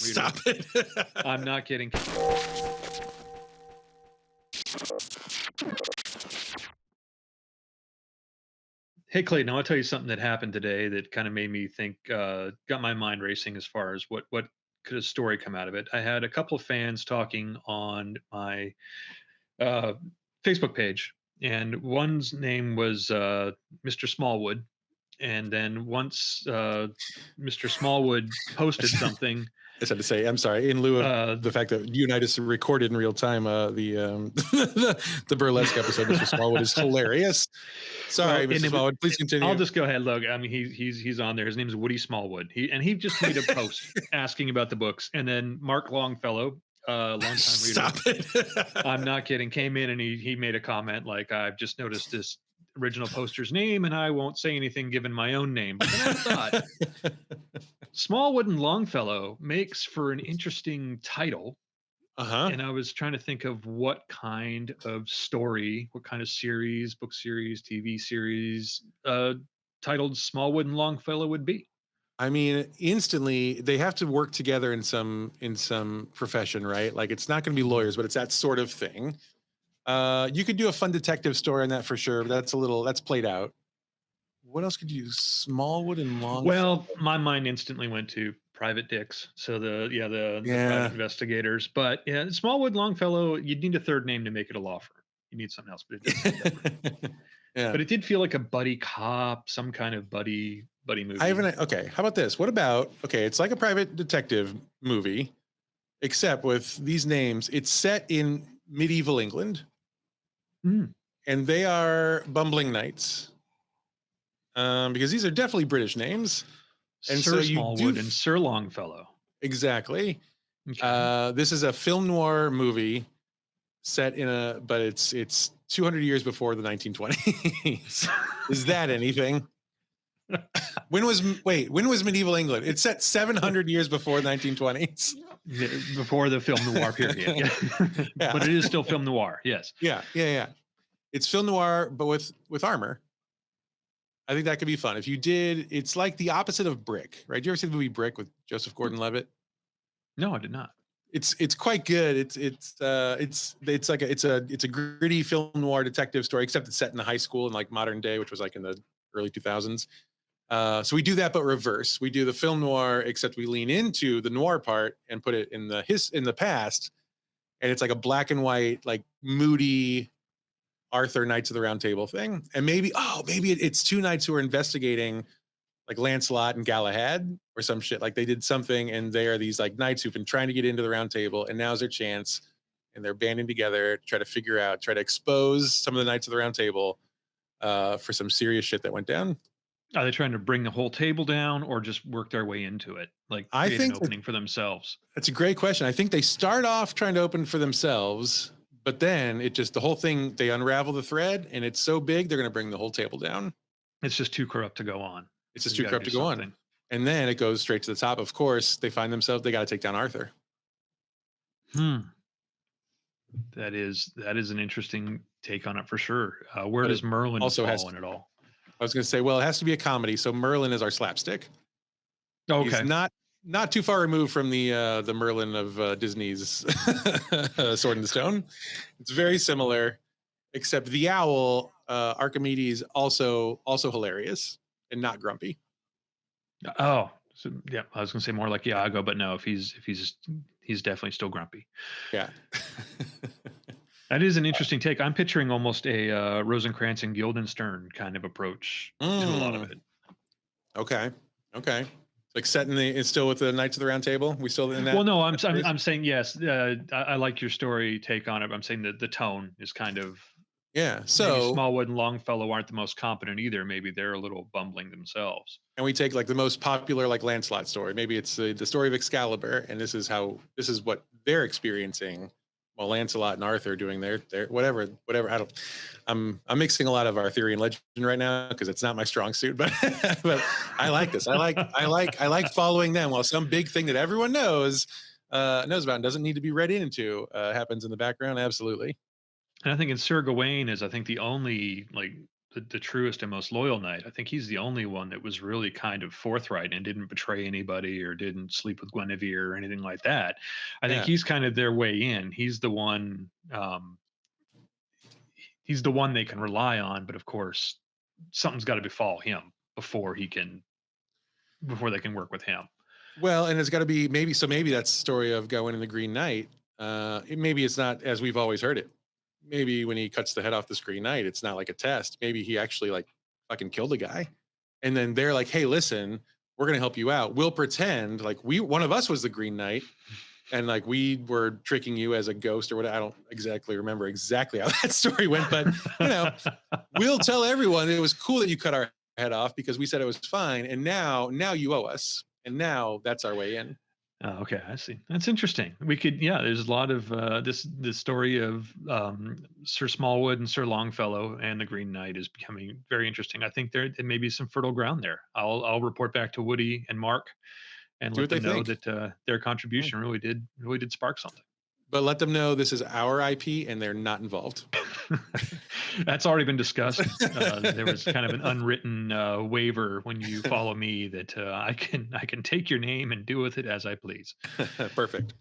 reader. Stop it. I'm not kidding. Hey Clayton, I want to tell you something that happened today that kind of made me think, got my mind racing as far as what could a story come out of it. I had a couple of fans talking on my uh, Facebook page, and one's name was Mr. Smallwood, and then once Mr. Smallwood posted something. I just had to say, I'm sorry, in lieu of the fact that you and I just recorded in real time the burlesque episode, Mr. Smallwood is hilarious. Sorry, well, Mr. Smallwood, please continue. I'll just go ahead. Look, I mean, he's on there. His name is Woody Smallwood. He just made a post asking about the books, and then Mark Longfellow, long time reader. Stop it. I'm not kidding. Came in and he made a comment like, "I've just noticed this original poster's name, and I won't say anything given my own name." But then I thought, Smallwood and Longfellow makes for an interesting title. And I was trying to think of what kind of story, what kind of series, book series, TV series, titled Smallwood and Longfellow would be. I mean, instantly they have to work together in some profession, right? Like it's not going to be lawyers, but it's that sort of thing. You could do a fun detective story on that for sure. But that's played out. What else could you do? Smallwood and Longfellow. Well, my mind instantly went to Private Dicks. So the private investigators. But yeah, Smallwood, Longfellow, you'd need a third name to make it a law firm. You need something else, but yeah. But it did feel like a buddy cop, some kind of buddy movie. Okay, how about this? What about, it's like a private detective movie, except with these names. It's set in medieval England. And they are bumbling knights. Because these are definitely British names. And Sir Smallwood and Sir Longfellow. Exactly. Okay. This is a film noir movie set but it's 200 years before the 1920s. Is that anything? When was medieval England? It's set 700 years before the 1920s. Before the film noir period. Yeah. But it is still film noir. Yes. Yeah. It's film noir, but with armor. I think that could be fun. If you did, it's like the opposite of Brick, right? Did you ever see the movie Brick with Joseph Gordon-Levitt? No, I did not. It's quite good. It's a gritty film noir detective story, except it's set in a high school in like modern day, which was like in the early 2000s. So we do that, but reverse. We do the film noir, except we lean into the noir part and put it in the past, and it's like a black and white, like moody Arthur Knights of the Round Table thing. And maybe it's two knights who are investigating like Lancelot and Galahad or some shit. Like they did something, and they are these like knights who've been trying to get into the Round Table, and now's their chance, and they're banding together to try to expose some of the Knights of the Round Table for some serious shit that went down. Are they trying to bring the whole table down, or just work their way into it, like create an opening for themselves? That's a great question. I think they start off trying to open for themselves, but then the whole thing, they unravel the thread, and it's so big they're going to bring the whole table down. It's just too corrupt to go on. It's just too corrupt to go on. And then it goes straight to the top. Of course, they find themselves, they got to take down Arthur. That is an interesting take on it for sure. Where does Merlin fall in it all? I was going to say, well, it has to be a comedy. So Merlin is our slapstick. Okay. He's not too far removed from the Merlin of Disney's Sword in the Stone. It's very similar, except the owl, Archimedes, also hilarious and not grumpy. Oh, so, yeah. I was going to say more like Iago, but no, if he's definitely still grumpy. Yeah. That is an interesting take. I'm picturing almost a Rosencrantz and Guildenstern kind of approach to a lot of it. Okay. Like it's still with the Knights of the Round Table. We still in that? Well, no, I'm saying yes. I like your story take on it. I'm saying that the tone is kind of So Smallwood and Longfellow aren't the most competent either. Maybe they're a little bumbling themselves. And we take like the most popular like Lancelot story. Maybe it's the story of Excalibur, and this is what they're experiencing. Well, Lancelot and Arthur doing their whatever. I'm mixing a lot of Arthurian legend right now because it's not my strong suit, but I like this. I like following them while some big thing that everyone knows about and doesn't need to be read into happens in the background. Absolutely. And I think in Sir Gawain is the only like the truest and most loyal knight. I think he's the only one that was really kind of forthright and didn't betray anybody or didn't sleep with Guinevere or anything like that. I think Yeah. he's kind of their way in. He's the one they can rely on, but of course, something's got to befall him before they can work with him. Well, and it's got to be maybe so. Maybe that's the story of going in the Green Knight. Maybe it's not as we've always heard it. Maybe when he cuts the head off this Green Knight, it's not like a test. Maybe he actually like fucking killed a guy, and then they're like, "Hey, listen, we're gonna help you out. We'll pretend like one of us was the Green Knight, and like we were tricking you as a ghost or what. I don't exactly remember exactly how that story went, but you know, we'll tell everyone it was cool that you cut our head off because we said it was fine, and now you owe us, and now that's our way in." Oh, okay, I see. That's interesting. We could, yeah. There's a lot of this story of Sir Smallwood and Sir Longfellow and the Green Knight is becoming very interesting. I think there may be some fertile ground there. I'll report back to Woody and Mark and See let what they them know think. that their Yeah. contribution really did spark something. But let them know this is our IP and they're not involved. That's already been discussed. There was kind of an unwritten waiver when you follow me that I can take your name and do with it as I please. Perfect.